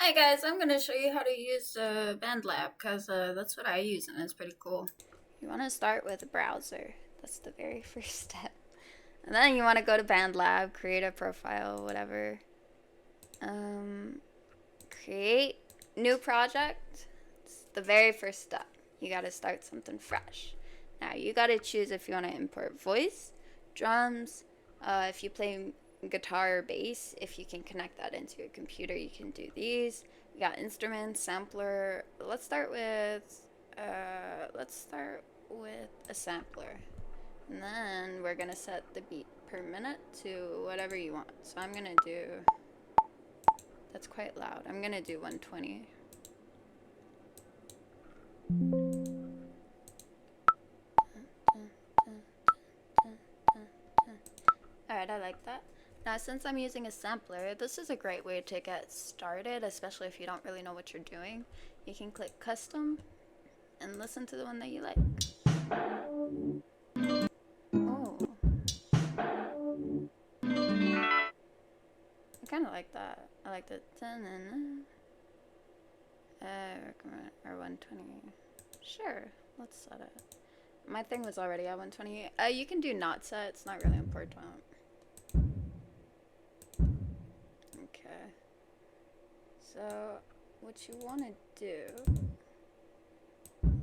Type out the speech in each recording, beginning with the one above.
Hi guys, I'm gonna show you how to use BandLab because that's what I use and it's pretty cool. You want to start with a browser. That's the very first step. And then you want to go to BandLab, create a profile, whatever. Create new project. It's the very first step. You got to start something fresh. Now you got to choose if you want to import voice, drums, if you play guitar or bass, if you can connect that into your computer, you can do these. We got instruments, sampler. Let's start with a sampler, and then we're gonna set the beat per minute to whatever you want. So I'm gonna do. That's quite loud. I'm gonna do 120. Alright, I like that. Now, since I'm using a sampler, this is a great way to get started, especially if you don't really know what you're doing. You can click Custom and listen to the one that you like. Oh. I kind of like that. I like the recommend or 120. Sure, let's set it. My thing was already at 120. You can do not set. It's not really important. Okay. So, what you want to do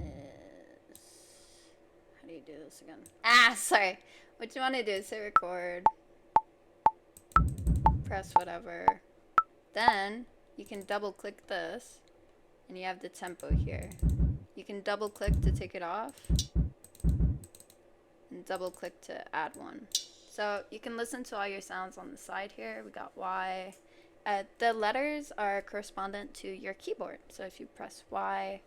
is... How do you do this again? Sorry. What you want to do is hit record. Press whatever. Then, you can double click this. And you have the tempo here. You can double click to take it off. And double click to add one. So, you can listen to all your sounds on the side here. We got Y. The letters are correspondent to your keyboard. So if you press Y,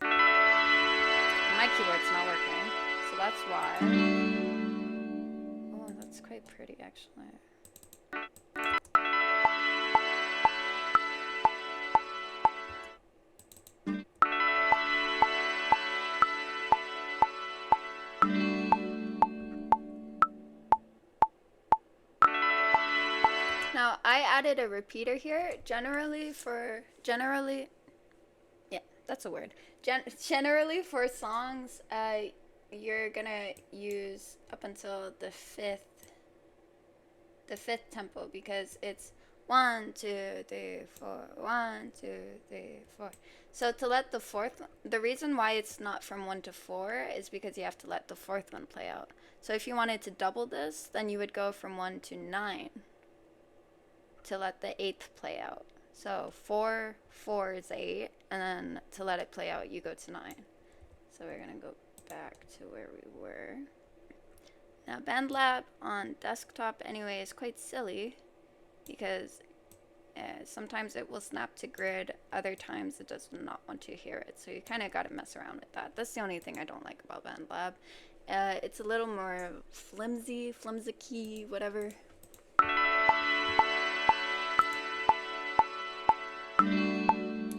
my keyboard's not working, so that's Y. Oh, that's quite pretty, actually. Now, I added a repeater here, generally, yeah, that's a word. Generally for songs, you're gonna use up until the fifth tempo, because it's 1, 2, 3, 4, 1, 2, 3, 4. So to let the fourth, the reason why it's not from 1 to 4 is because you have to let the fourth one play out. So if you wanted to double this, then you would go from 1 to 9 to let the 8th play out. So 4, 4 is 8, and then to let it play out, you go to 9. So we're gonna go back to where we were. Now, BandLab on desktop anyway is quite silly, because sometimes it will snap to grid, other times it does not want to hear it. So you kind of got to mess around with that. That's the only thing I don't like about BandLab. It's a little more flimsy, whatever.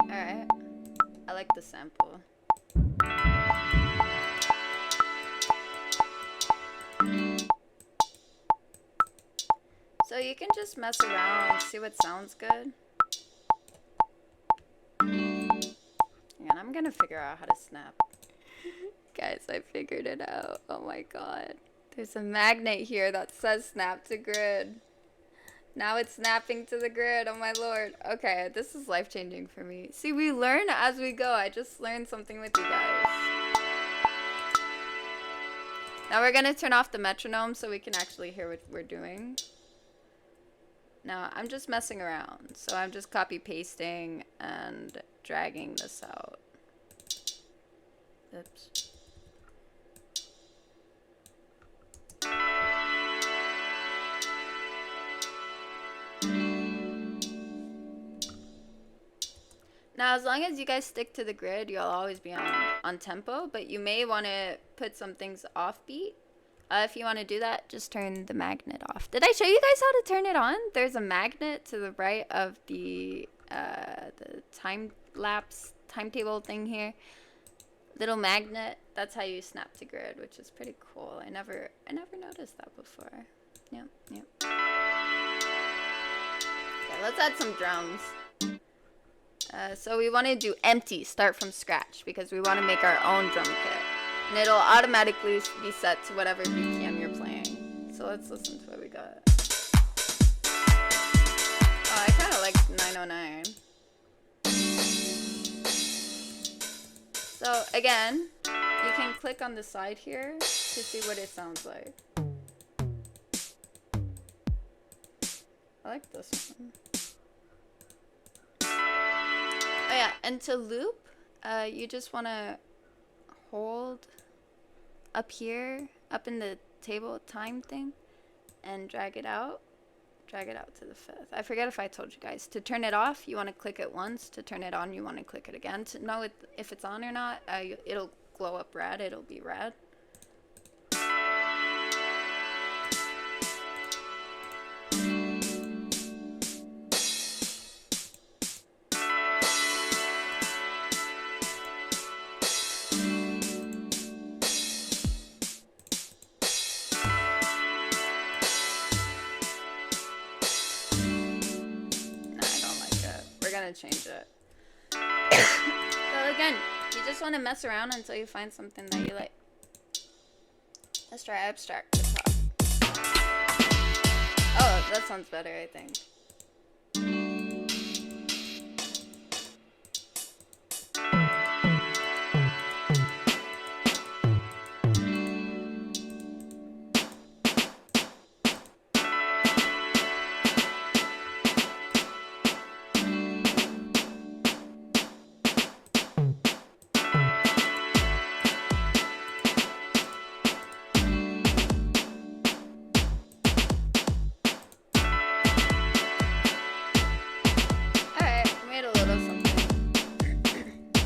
Alright, I like the sample. So you can just mess around, see what sounds good. And I'm gonna figure out how to snap. Guys, I figured it out. Oh my god. There's a magnet here that says snap to grid. Now it's snapping to the grid. Oh my lord. Okay, this is life-changing for me. See, we learn as we go. I just learned something with you guys. Now we're gonna turn off the metronome so we can actually hear what we're doing. Now, I'm just messing around, so I'm just copy-pasting and dragging this out. Oops. Now, as long as you guys stick to the grid, you'll always be on tempo, but you may want to put some things offbeat. If you want to do that, just turn the magnet off. Did I show you guys how to turn it on? There's a magnet to the right of the time-lapse timetable thing here. Little magnet. That's how you snap to grid, which is pretty cool. I never noticed that before. Yep. Okay, let's add some drums. So we want to do empty, start from scratch, because we want to make our own drum kit. And it'll automatically be set to whatever BPM you're playing. So let's listen to what we got. Oh, I kind of like 909. So again, you can click on the side here to see what it sounds like. I like this one. Oh yeah, and to loop, you just want to hold up here, up in the table time thing, and drag it out to the 5th. I forget if I told you guys. To turn it off, you want to click it once. To turn it on, you want to click it again. To know if it's on or not, it'll glow up red. It'll be red. Change it. So again, you just want to mess around until you find something that you like. Let's try abstract to top. Oh, that sounds better, I think.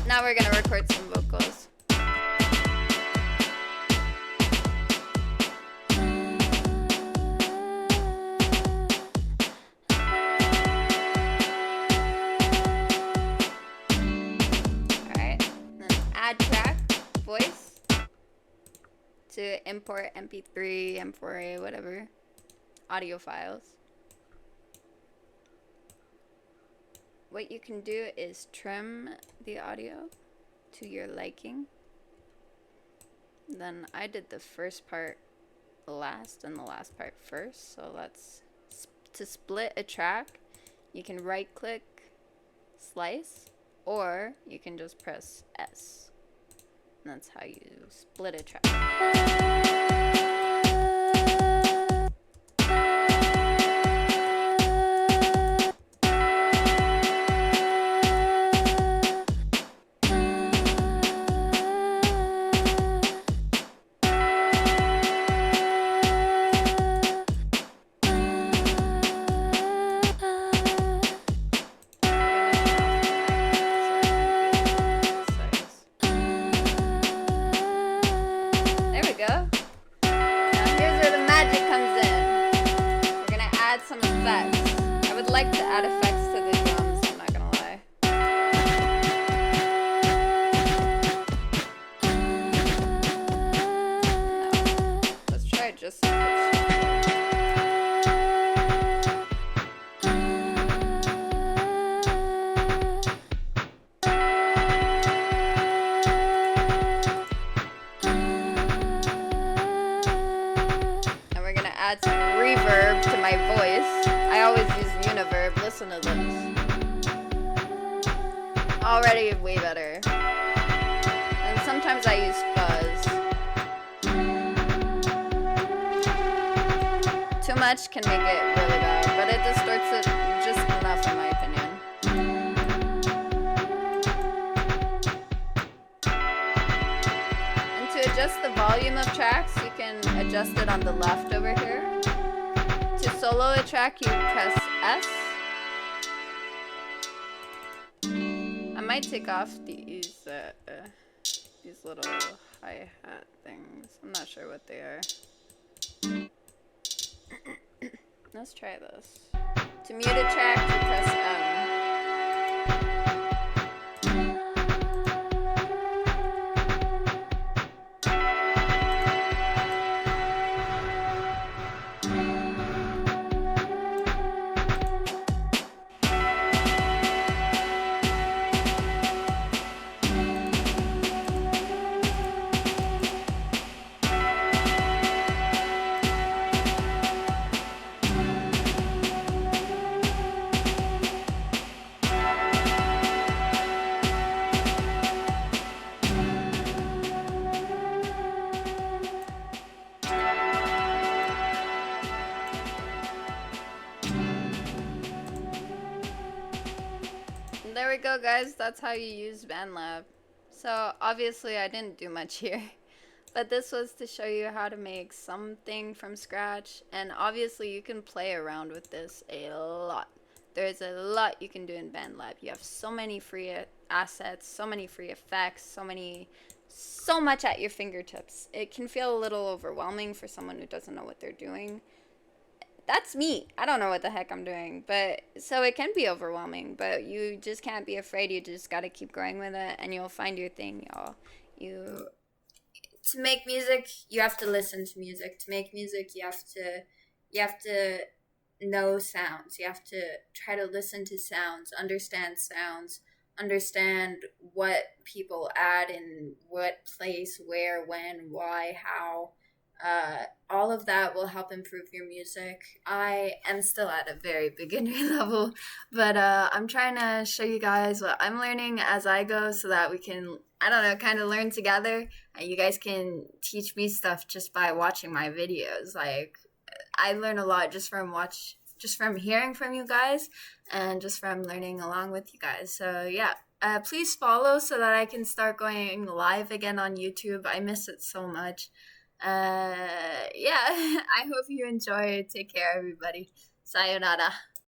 Now we're gonna record some vocals. Alright, then add track, voice, to import MP3, M4A, whatever, audio files. What you can do is trim the audio to your liking. Then I did the first part last and the last part first. So to split a track, you can right click, slice, or you can just press S. And that's how you split a track. Add some reverb to my voice. I always use univerb. Listen to this. Already way better. And sometimes I use fuzz. Too much can make it really bad, but it distorts it just enough in my opinion. And to adjust the volume of tracks, you can adjust it on the left over here. To solo a track, you press S. I might take off these little hi-hat things. I'm not sure what they are. Let's try this. To mute a track, you press M. There we go, guys. That's how you use BandLab. So obviously I didn't do much here, but this was to show you how to make something from scratch. And obviously you can play around with this a lot. There's a lot you can do in BandLab. You have so many free assets, so many free effects, so much at your fingertips. It can feel a little overwhelming for someone who doesn't know what they're doing. That's me. I don't know what the heck I'm doing, but so it can be overwhelming, but you just can't be afraid. You just got to keep going with it and you'll find your thing, y'all. You To make music, you have to listen to music. To make music, you have to know sounds. You have to try to listen to sounds, understand what people add in what place, where, when, why, how. All of that will help improve your music. I am still at a very beginner level, but I'm trying to show you guys what I'm learning as I go so that we can, I don't know, kind of learn together. And you guys can teach me stuff just by watching my videos. Like, I learn a lot just from hearing from you guys and just from learning along with you guys. So yeah, please follow so that I can start going live again on YouTube. I miss it so much. Yeah, I hope you enjoy. Take care, everybody. Sayonara.